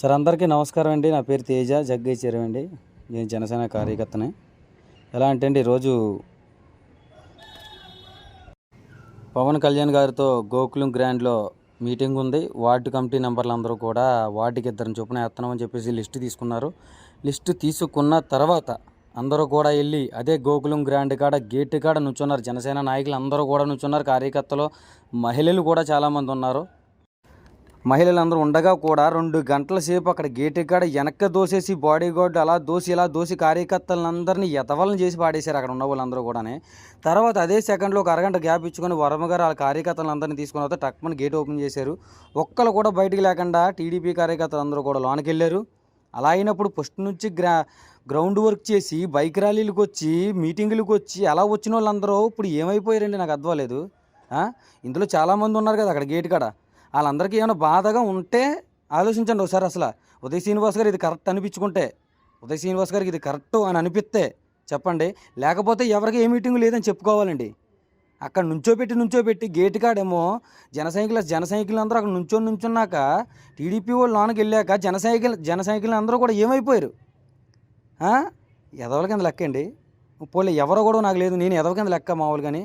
Sir అందరికీ నమస్కారం అండి. నా పేరు తేజ జగ్గయ్య అండి. నేను జనసేన కార్యకర్తనే. ఎలా అంటే అండి, ఈరోజు పవన్ కళ్యాణ్ గారితో గోకులం గ్రాండ్లో మీటింగ్ ఉంది. వార్డు కమిటీ మెంబర్లు అందరూ కూడా వార్డుకి 2 చొప్పున వేస్తున్నామని చెప్పేసి లిస్టు తీసుకున్నారు. లిస్టు తీసుకున్న తర్వాత అందరూ కూడా వెళ్ళి అదే గోకులం గ్రాండ్ కాడ గేటు కాడ నుంచున్నారు. జనసేన నాయకులు అందరూ కూడా నుంచున్నారు. కార్యకర్తలు, మహిళలు కూడా చాలామంది ఉన్నారు. మహిళలందరూ ఉండగా కూడా 2 గంటల సేపు అక్కడ గేటు కాడ వెనక్కి దోసేసి బాడీ గార్డు ఇలా దోసి కార్యకర్తలందరినీ ఎతవలను చేసి పాడేశారు అక్కడ ఉన్న వాళ్ళందరూ కూడా. తర్వాత అదే సెకండ్లో ఒక అరగంట గ్యాప్ ఇచ్చుకొని వర్మగారు వాళ్ళ కార్యకర్తలందరినీ తీసుకున్న తర్వాత టక్మని గేట్ ఓపెన్ చేశారు. ఒక్కరు కూడా బయటికి లేకుండా టీడీపీ కార్యకర్తలు అందరూ కూడా లోనికి వెళ్ళారు. అలా అయినప్పుడు ఫస్ట్ నుంచి గ్రౌండ్ వర్క్ చేసి బైక్ ర్యాలీలకు వచ్చి మీటింగులకు వచ్చి అలా వచ్చిన వాళ్ళందరూ ఇప్పుడు ఏమైపోయారండి, నాకు అర్థం లేదు. ఇందులో చాలామంది ఉన్నారు కదా అక్కడ గేటు కాడ. వాళ్ళందరికీ ఏమైనా బాధగా ఉంటే ఆలోచించండి ఒకసారి. అసలు ఉదయ్ శ్రీనివాస్ గారు ఇది కరెక్ట్ అనిపించుకుంటే, ఉదయ్ శ్రీనివాస్ గారికి ఇది కరెక్ట్ అని అనిపిస్తే చెప్పండి. లేకపోతే ఎవరికి ఏ మీటింగ్ లేదని చెప్పుకోవాలండి. అక్కడ నుంచోబెట్టి గేటు కాడేమో జన సైకిల్ అందరూ అక్కడ నుంచున్నాక టీడీపీ వాళ్ళు లోనకి వెళ్ళాక జన సైకిల్ అందరూ కూడా ఏమైపోయారు. ఎదవల కింద లెక్క అండి. పోలే ఎవరో కూడా నాకు లేదు, నేను ఎదవ కింద లెక్క మామూలుగాని.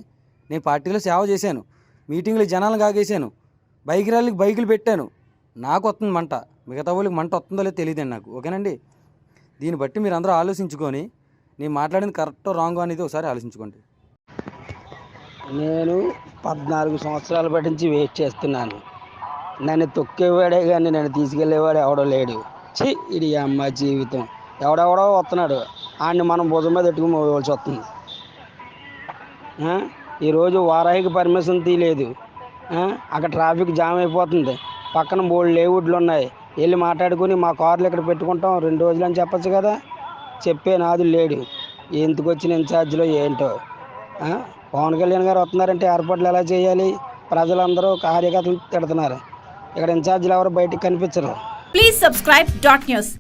నేను పార్టీలో సేవ చేశాను, మీటింగ్లు జనాలను కాగేశాను, బైక్ ర్యాలీకి బైకులు పెట్టాను. నాకు వస్తుంది మంట, మిగతా వాళ్ళకి మంట వస్తుందో లేదో తెలియదండి నాకు. ఓకేనండి. దీన్ని బట్టి మీరు అందరూ ఆలోచించుకొని నేను మాట్లాడింది కరెక్టో రాంగో అనేది ఒకసారి ఆలోచించుకోండి. నేను 14 సంవత్సరాల బట్టి నుంచి వెయిట్ చేస్తున్నాను. నన్ను తొక్కేవాడే కానీ నన్ను తీసుకెళ్లేవాడు ఎవడో లేడు. ఇది అమ్మ జీవితం. ఎవడెవడో వస్తున్నాడు, ఆడిని మనం భుజం మీద పెట్టుకుని పోవాల్సి వస్తుంది. ఈరోజు వారాహికి పర్మిషన్ తీయలేదు. అక్కడ ట్రాఫిక్ జామ్ అయిపోతుంది. పక్కన 3 లేవుడ్లు ఉన్నాయి, వెళ్ళి మాట్లాడుకుని మా కార్లు ఇక్కడ పెట్టుకుంటాం 2 రోజులు అని చెప్పచ్చు కదా. చెప్పే నాదు లేడు. ఎందుకు వచ్చిన ఇన్ఛార్జ్లో ఏంటో. పవన్ కళ్యాణ్ గారు వస్తున్నారంటే ఏర్పాట్లు ఎలా చేయాలి? ప్రజలందరూ కార్యకర్తలు తిడుతున్నారు. ఇక్కడ ఇన్ఛార్జీలు ఎవరు బయటికి కనిపించరు. Please subscribe dot news.